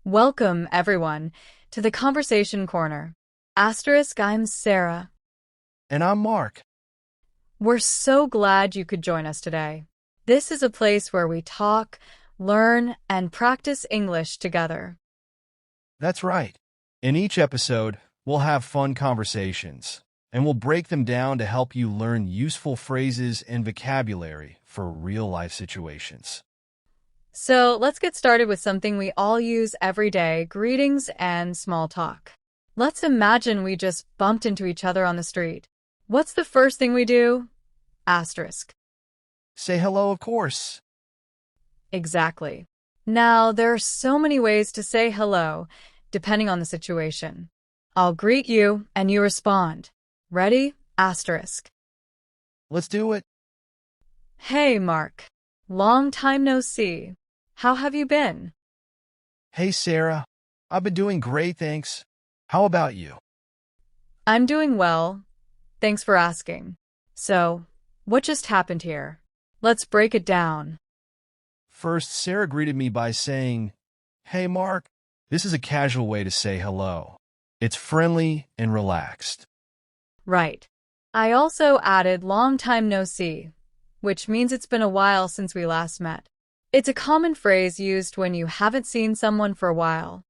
Welcome, everyone, to the Conversation Corner. I'm Sarah. And I'm Mark. We're so glad you could join us today. This is a place where we talk, learn, and practice English together. That's right. In each episode, we'll have fun conversations, and we'll break them down to help you learn useful phrases and vocabulary for real-life situations. So let's get started with something we all use every day, greetings and small talk. Let's imagine we just bumped into each other on the street. What's the first thing we do? Asterisk. Say hello, of course. Exactly. Now, there are so many ways to say hello, depending on the situation. I'll greet you, and you respond. Ready? Asterisk. Let's do it. Hey, Mark. Long time no see. How have you been? Hey, Sarah. I've been doing great, thanks. How about you? I'm doing well. Thanks for asking. So, what just happened here? Let's break it down. First, Sarah greeted me by saying, "Hey, Mark." This is a casual way to say hello. It's friendly and relaxed. Right. I also added long time no see, which means it's been a while since we last met. It's a common phrase used when you haven't seen someone for a while.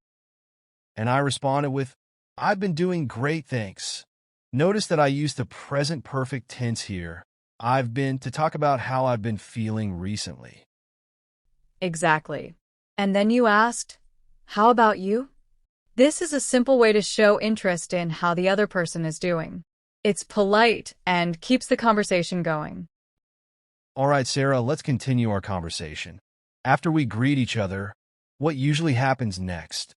And I responded with, "I've been doing great, thanks." Notice that I used the present perfect tense here. I've been to talk about how I've been feeling recently. Exactly. And then you asked, how about you? This is a simple way to show interest in how the other person is doing. It's polite and keeps the conversation going. All right, Sarah, let's continue our conversation. After we greet each other, what usually happens next?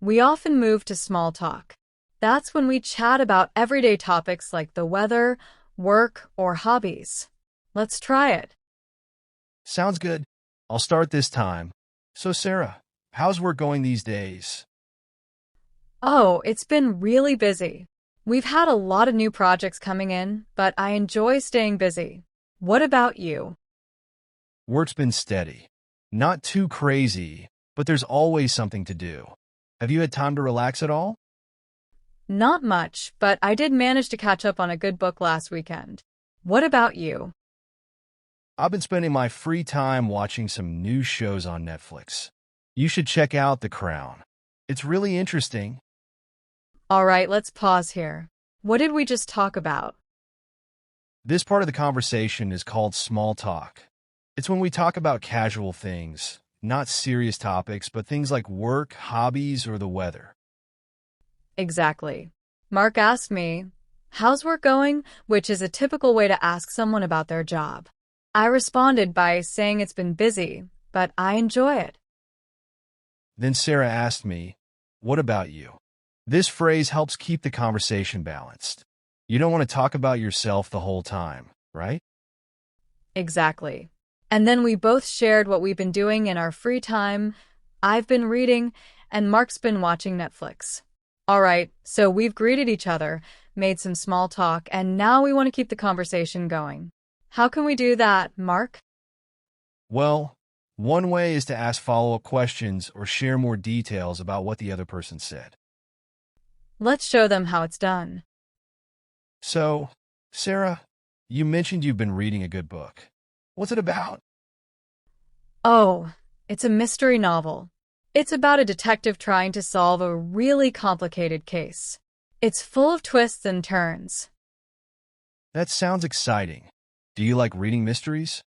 We often move to small talk. That's when we chat about everyday topics like the weather, work, or hobbies. Let's try it. Sounds good. I'll start this time. So, Sarah, how's work going these days? Oh, it's been really busy. We've had a lot of new projects coming in, but I enjoy staying busy. What about you? Work's been steady. Not too crazy, but there's always something to do. Have you had time to relax at all? Not much, but I did manage to catch up on a good book last weekend. What about you? I've been spending my free time watching some new shows on Netflix. You should check out The Crown. It's really interesting. All right, let's pause here. What did we just talk about? This part of the conversation is called small talk. It's when we talk about casual things, not serious topics, but things like work, hobbies, or the weather. Exactly. Mark asked me, how's work going? Which is a typical way to ask someone about their job. I responded by saying it's been busy, but I enjoy it. Then Sarah asked me, "What about you?" This phrase helps keep the conversation balanced. You don't want to talk about yourself the whole time, right? Exactly. And then we both shared what we've been doing in our free time. I've been reading, and Mark's been watching Netflix. All right, so we've greeted each other, made some small talk, and now we want to keep the conversation going. How can we do that, Mark? Well, one way is to ask follow-up questions or share more details about what the other person said. Let's show them how it's done. So, Sarah, you mentioned you've been reading a good book. What's it about? Oh, it's a mystery novel. It's about a detective trying to solve a really complicated case. It's full of twists and turns. That sounds exciting. Do you like reading mysteries?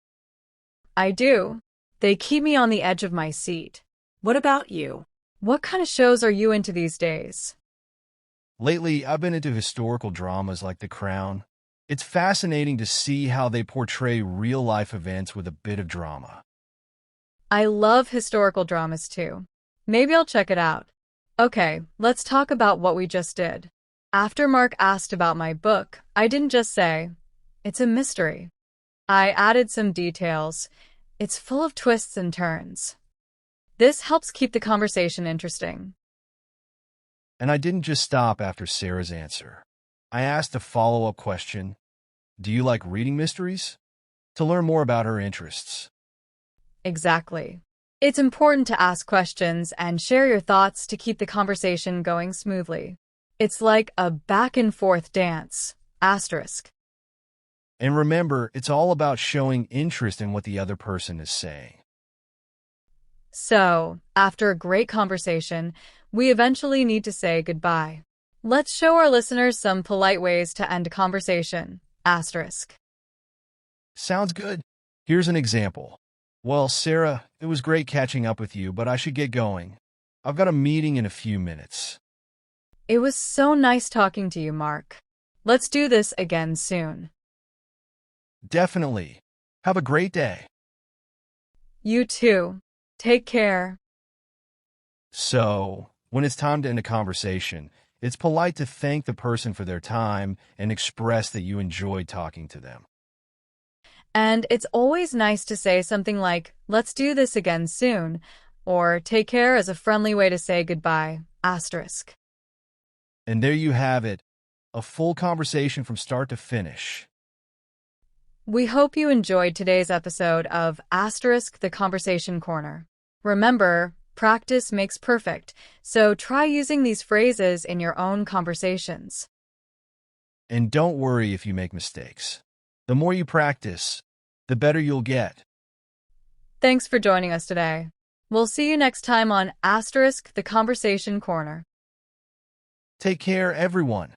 I do. They keep me on the edge of my seat. What about you? What kind of shows are you into these days? Lately, I've been into historical dramas like The Crown. It's fascinating to see how they portray real-life events with a bit of drama. I love historical dramas too. Maybe I'll check it out. Okay, let's talk about what we just did. After Mark asked about my book, I didn't just say, it's a mystery. I added some details. It's full of twists and turns. This helps keep the conversation interesting. And I didn't just stop after Sarah's answer. I asked a follow-up question. Do you like reading mysteries? To learn more about her interests. Exactly. It's important to ask questions and share your thoughts to keep the conversation going smoothly. It's like a back and forth dance. Asterisk. And remember, it's all about showing interest in what the other person is saying. So, after a great conversation, we eventually need to say goodbye. Let's show our listeners some polite ways to end a conversation. Asterisk. Sounds good. Here's an example. Well, Sarah, it was great catching up with you, but I should get going. I've got a meeting in a few minutes. It was so nice talking to you, Mark. Let's do this again soon. Definitely. Have a great day. You too. Take care. So, when it's time to end a conversation, it's polite to thank the person for their time and express that you enjoyed talking to them. And it's always nice to say something like, let's do this again soon, or take care as a friendly way to say goodbye. Asterisk. And there you have it, a full conversation from start to finish. We hope you enjoyed today's episode of Asterisk the Conversation Corner. Remember, practice makes perfect, so try using these phrases in your own conversations. And don't worry if you make mistakes. The more you practice, the better you'll get. Thanks for joining us today. We'll see you next time on Asterisk the Conversation Corner. Take care, everyone.